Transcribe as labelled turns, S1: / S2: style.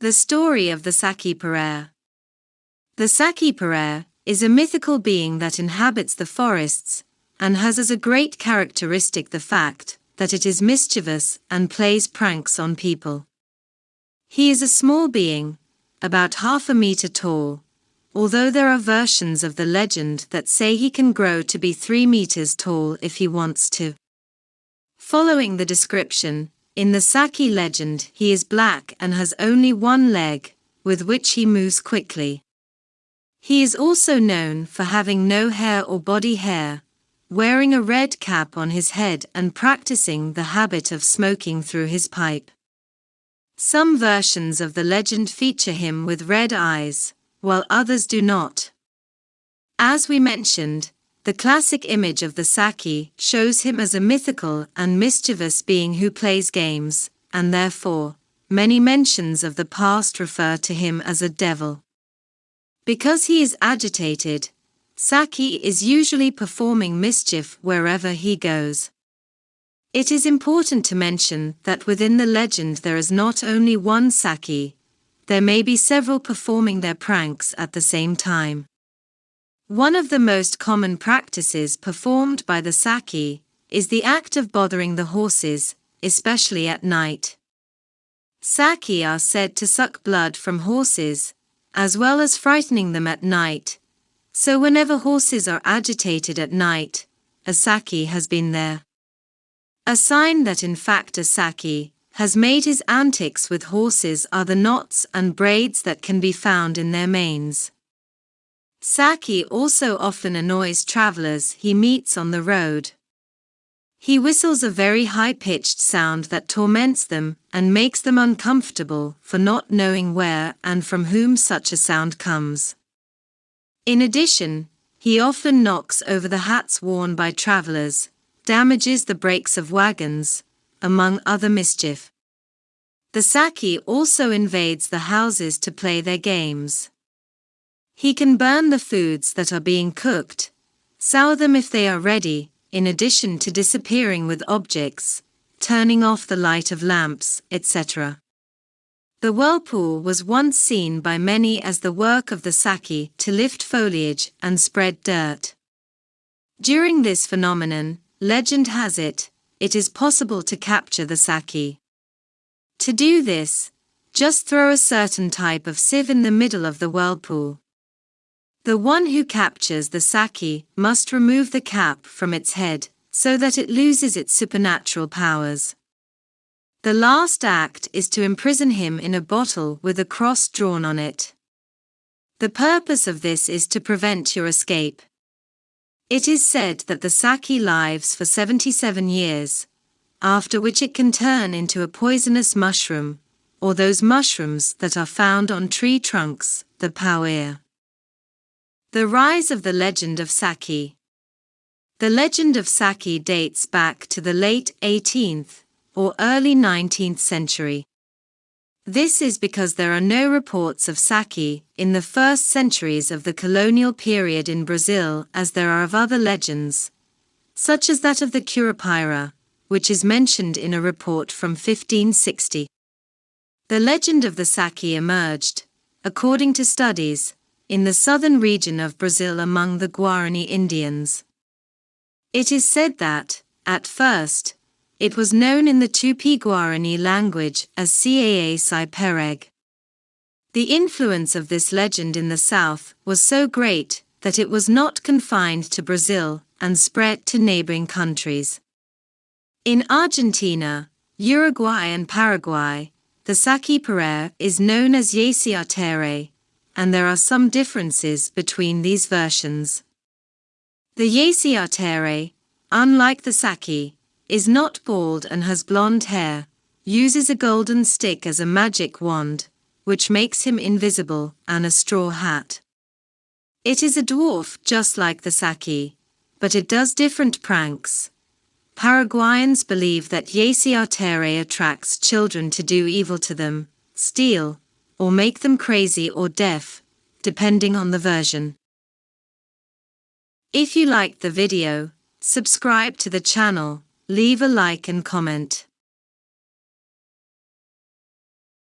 S1: The story of the Saci-Pererê. The Saci-Pererê is a mythical being that inhabits the forests, and has as a great characteristic the fact that it is mischievous and plays pranks on people. He is a small being, about half a meter tall, although there are versions of the legend that say he can grow to be 3 meters tall if he wants to. Following the description, in the Saci legend he is black and has only one leg, with which he moves quickly. He is also known for having no hair or body hair, wearing a red cap on his head and practicing the habit of smoking through his pipe. Some versions of the legend feature him with red eyes, while others do not. As we mentioned, the classic image of the Saci shows him as a mythical and mischievous being who plays games, and therefore, many mentions of the past refer to him as a devil. Because he is agitated, Saci is usually performing mischief wherever he goes. It is important to mention that within the legend there is not only one Saci, there may be several performing their pranks at the same time. One of the most common practices performed by the Saci is the act of bothering the horses, especially at night. Saci are said to suck blood from horses, as well as frightening them at night, so whenever horses are agitated at night, a Saci has been there. A sign that in fact a Saci has made his antics with horses are the knots and braids that can be found in their manes. Saci also often annoys travelers he meets on the road. He whistles a very high-pitched sound that torments them and makes them uncomfortable for not knowing where and from whom such a sound comes. In addition, he often knocks over the hats worn by travelers, damages the brakes of wagons, among other mischief. The Saci also invades the houses to play their games. He can burn the foods that are being cooked, sour them if they are ready, in addition to disappearing with objects, turning off the light of lamps, etc. The whirlpool was once seen by many as the work of the Saci to lift foliage and spread dirt. During this phenomenon, legend has it, it is possible to capture the Saci. To do this, just throw a certain type of sieve in the middle of the whirlpool. The one who captures the Saci must remove the cap from its head, so that it loses its supernatural powers. The last act is to imprison him in a bottle with a cross drawn on it. The purpose of this is to prevent your escape. It is said that the Saci lives for 77 years, after which it can turn into a poisonous mushroom, or those mushrooms that are found on tree trunks, the pauer. The rise of the legend of Saci. The legend of Saci dates back to the late 18th or early 19th century. This is because there are no reports of Saci in the first centuries of the colonial period in Brazil as there are of other legends, such as that of the Curupira, which is mentioned in a report from 1560. The legend of the Saci emerged, according to studies, in the southern region of Brazil among the Guarani Indians. It is said that, at first, it was known in the Tupi-Guarani language as Saci-Pererê. The influence of this legend in the south was so great that it was not confined to Brazil and spread to neighboring countries. In Argentina, Uruguay and Paraguay, the Saci-Pererê is known as Saci-Pererê, and there are some differences between these versions. The Saci-Pererê, unlike the Saci, is not bald and has blonde hair, uses a golden stick as a magic wand, which makes him invisible, and a straw hat. It is a dwarf just like the Saci, but it does different pranks. Paraguayans believe that Saci-Pererê attracts children to do evil to them, steal, or make them crazy or deaf, depending on the version. If you liked the video, subscribe to the channel, leave a like and comment.